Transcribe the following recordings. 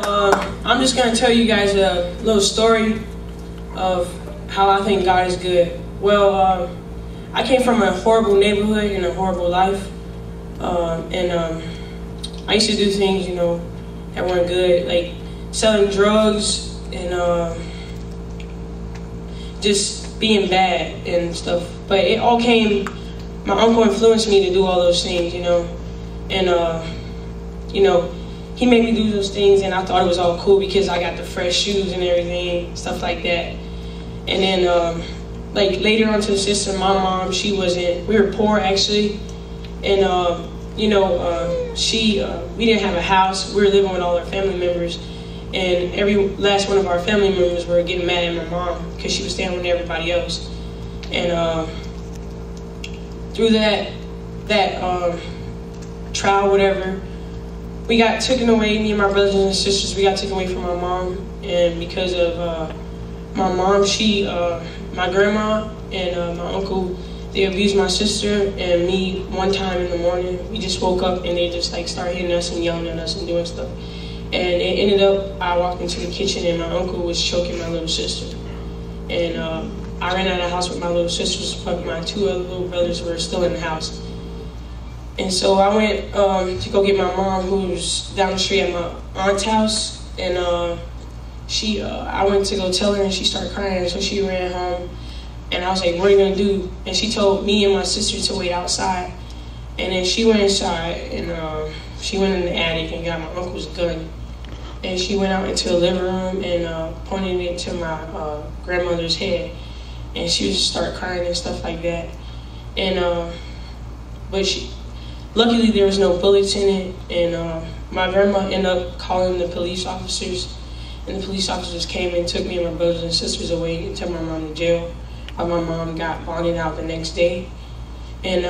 I'm just going to tell you guys a little story of how I think God is good. Well, I came from a horrible neighborhood and a horrible life. I used to do things, you know, that weren't good, like selling drugs and just being bad and stuff. But it all came, my uncle influenced me to do all those things, you know. And, you know, he made me do those things, and I thought it was all cool because I got the fresh shoes and everything, stuff like that. And then, like later on to the system, my mom, she wasn't, we were poor actually. And, you know, we didn't have a house. We were living with all our family members. And every last one of our family members were getting mad at my mom because she was staying with everybody else. And through that trial, whatever, we got taken away, me and my brothers and sisters, we got taken away from our mom. And because of my mom, my grandma and my uncle, they abused my sister and me one time in the morning. We just woke up and they just like started hitting us and yelling at us and doing stuff. And it ended up, I walked into the kitchen and my uncle was choking my little sister. And I ran out of the house with my little sisters, but my two other little brothers were still in the house. And so I went to go get my mom, who was down the street at my aunt's house. And I went to go tell her, and she started crying. So she ran home, and I was like, "What are you gonna do?" And she told me and my sister to wait outside. And then she went inside, and she went in the attic and got my uncle's gun. And she went out into the living room and pointed it to my grandmother's head. And she just started crying and stuff like that. And luckily, there was no bullets in it, and my grandma ended up calling the police officers, and the police officers came and took me and my brothers and sisters away and took my mom to jail. My mom got bonded out the next day. And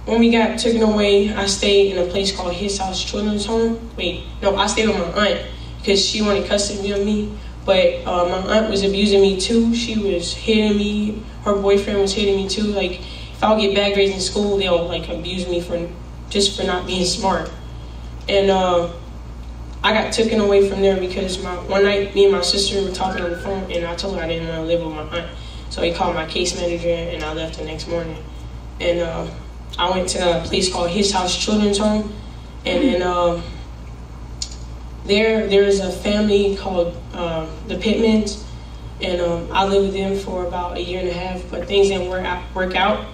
when we got taken away, I stayed in a place called His House Children's Home. I stayed with my aunt because she wanted custody of me, but my aunt was abusing me too. She was hitting me, her boyfriend was hitting me too. Like, if I would get bad grades in school, they'll like abuse me for not being smart. And I got taken away from there because one night me and my sister were talking on the phone, and I told her I didn't want to live with my aunt. So he called my case manager, and I left the next morning. And I went to a place called His House Children's Home, and then there's a family called the Pittmans, and I lived with them for about 1.5 years, but things didn't work out.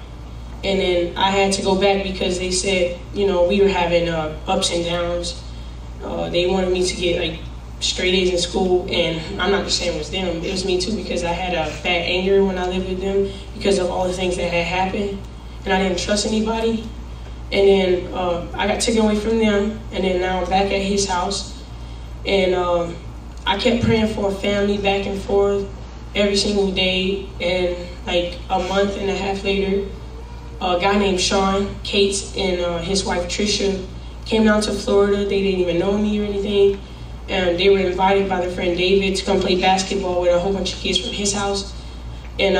And then I had to go back because they said, you know, we were having ups and downs. They wanted me to get like straight A's in school, and I'm not just saying it was them, it was me too, because I had a bad anger when I lived with them because of all the things that had happened, and I didn't trust anybody. And then I got taken away from them, and then now I'm back at his house, and I kept praying for a family back and forth every single day. And like 1.5 months later, a guy named Sean Cates and his wife Trisha came down to Florida. They didn't even know me or anything, and they were invited by their friend David to come play basketball with a whole bunch of kids from his house. And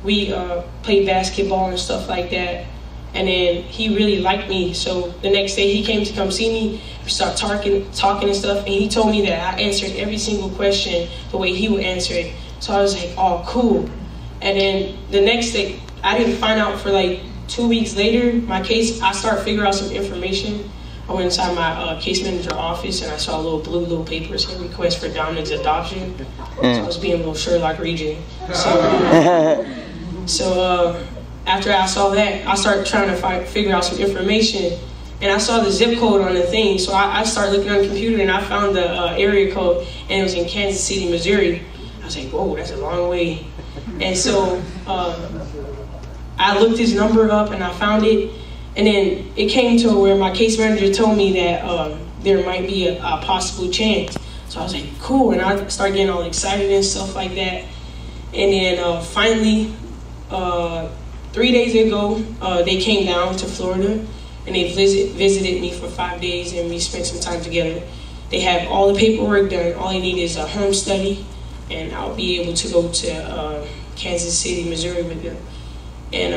we played basketball and stuff like that. And then he really liked me, so the next day he came to come see me. We started talking and stuff, and he told me that I answered every single question the way he would answer it. So I was like, oh, cool. And then the next day, I didn't find out for like 2 weeks later, I started figuring out some information. I went inside my case manager office, and I saw a little paper saying request for Dominic's adoption. So I was being a little Sherlock region. So after I saw that, I started trying to figure out some information, and I saw the zip code on the thing. So I started looking on the computer, and I found the area code, and it was in Kansas City, Missouri. I was like, whoa, that's a long way. And so I looked his number up, and I found it. And then it came to where my case manager told me that there might be a possible chance. So I was like, cool. And I started getting all excited and stuff like that. And then finally, 3 days ago, they came down to Florida, and they visited me for 5 days, and we spent some time together. They have all the paperwork done. All they need is a home study, and I'll be able to go to Kansas City, Missouri with them. And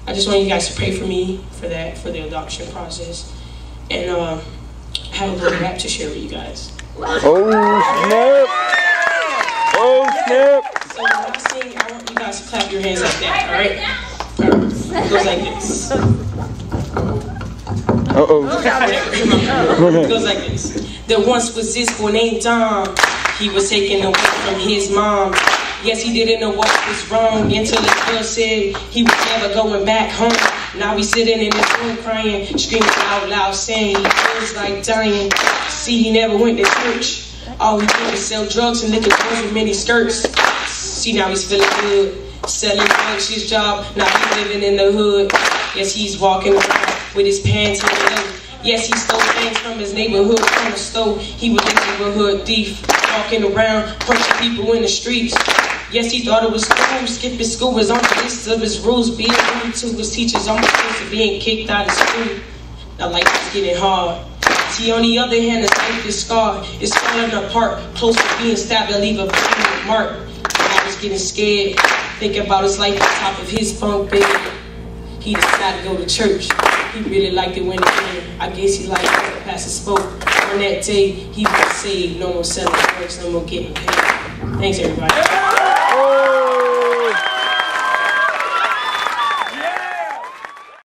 I just want you guys to pray for me for that, for the adoption process. And I have a little rap to share with you guys. Oh snap! Oh snap! So when I sing, I want you guys to clap your hands like that, alright? It goes like this. Uh-oh. It goes like this. There once was this boy named Dom. He was taken away from his mom. Yes, he didn't know what was wrong until his girl said he was never going back home. Now he's sitting in his room crying, screaming out loud, saying he feels like dying. See, he never went to church. All he did was sell drugs and liquor stores with many skirts. See, now he's feeling good, selling drugs, his job. Now he's living in the hood. Yes, he's walking around with his pants in the low. Yes, he stole things from his neighborhood corner store. He was a neighborhood thief, walking around, punching people in the streets. Yes, he thought it was cool. Skipping school was on the list of his rules. Being rude to his teachers, almost close to being kicked out of school. Now life is getting hard. See, on the other hand, his life is scarred. It's falling apart, close to being stabbed to leave a permanent mark. Now he's getting scared, thinking about his life on top of his bunk bed. He decided to go to church. He really liked it when he came. I guess he liked what the pastor spoke. On that day, he was saved. No more selling drugs, no more getting paid. Thanks, everybody.